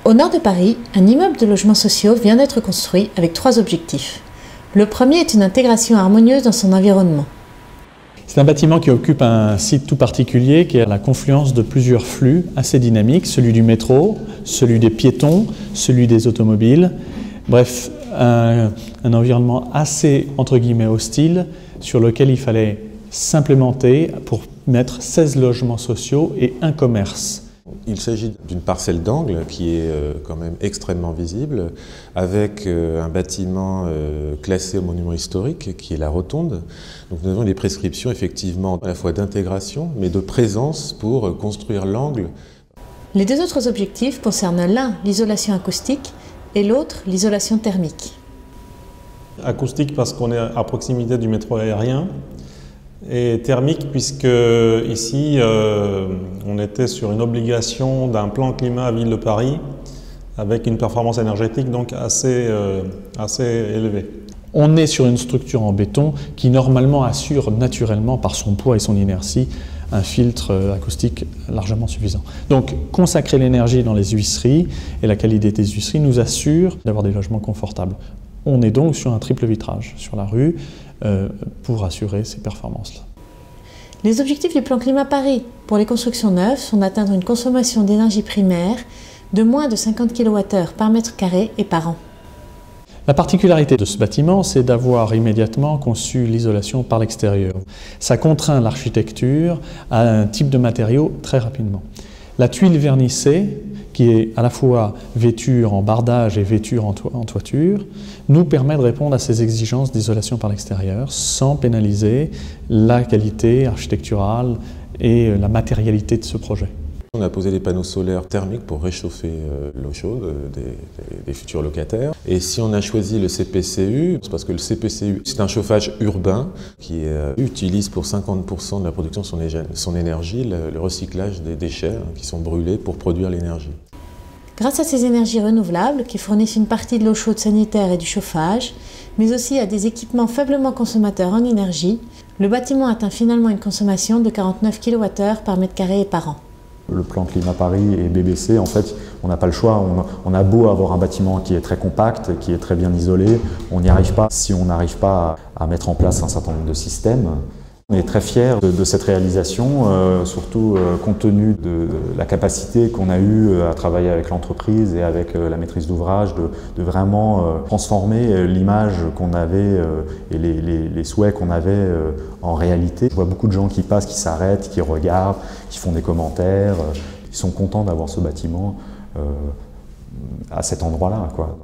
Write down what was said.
Au nord de Paris, un immeuble de logements sociaux vient d'être construit avec 3 objectifs. Le premier est une intégration harmonieuse dans son environnement. C'est un bâtiment qui occupe un site tout particulier qui est à la confluence de plusieurs flux assez dynamiques, celui du métro, celui des piétons, celui des automobiles. Bref, un environnement assez, entre guillemets, hostile sur lequel il fallait s'implémenter pour mettre 16 logements sociaux et un commerce. Il s'agit d'une parcelle d'angle qui est quand même extrêmement visible, avec un bâtiment classé au monument historique qui est la Rotonde. Donc nous avons des prescriptions effectivement à la fois d'intégration mais de présence pour construire l'angle. Les 2 autres objectifs concernent l'un l'isolation acoustique et l'autre l'isolation thermique. Acoustique parce qu'on est à proximité du métro aérien. Et thermique puisque ici on était sur une obligation d'un plan climat à Ville de Paris avec une performance énergétique donc assez élevée. On est sur une structure en béton qui normalement assure naturellement par son poids et son inertie un filtre acoustique largement suffisant. Donc consacrer l'énergie dans les huisseries et la qualité des huisseries nous assure d'avoir des logements confortables. On est donc sur un triple vitrage sur la rue pour assurer ces performances-là. Les objectifs du plan Climat Paris pour les constructions neuves sont d'atteindre une consommation d'énergie primaire de moins de 50 kWh par mètre carré et par an. La particularité de ce bâtiment, c'est d'avoir immédiatement conçu l'isolation par l'extérieur. Ça contraint l'architecture à un type de matériau très rapidement. La tuile vernissée, qui est à la fois vêture en bardage et vêture en toiture, nous permet de répondre à ces exigences d'isolation par l'extérieur sans pénaliser la qualité architecturale et la matérialité de ce projet. On a posé des panneaux solaires thermiques pour réchauffer l'eau chaude des futurs locataires. Et si on a choisi le CPCU, c'est parce que le CPCU, c'est un chauffage urbain qui utilise pour 50% de la production de son énergie le recyclage des déchets qui sont brûlés pour produire l'énergie. Grâce à ces énergies renouvelables qui fournissent une partie de l'eau chaude sanitaire et du chauffage, mais aussi à des équipements faiblement consommateurs en énergie, le bâtiment atteint finalement une consommation de 49 kWh par mètre carré et par an. Le plan Climat Paris et BBC, en fait, on n'a pas le choix. On a beau avoir un bâtiment qui est très compact, qui est très bien isolé, on n'y arrive pas si on n'arrive pas à mettre en place un certain nombre de systèmes. On est très fiers de cette réalisation, surtout compte tenu de la capacité qu'on a eue à travailler avec l'entreprise et avec la maîtrise d'ouvrage, de vraiment transformer l'image qu'on avait et les souhaits qu'on avait en réalité. Je vois beaucoup de gens qui passent, qui s'arrêtent, qui regardent, qui font des commentaires, qui sont contents d'avoir ce bâtiment à cet endroit-là, quoi.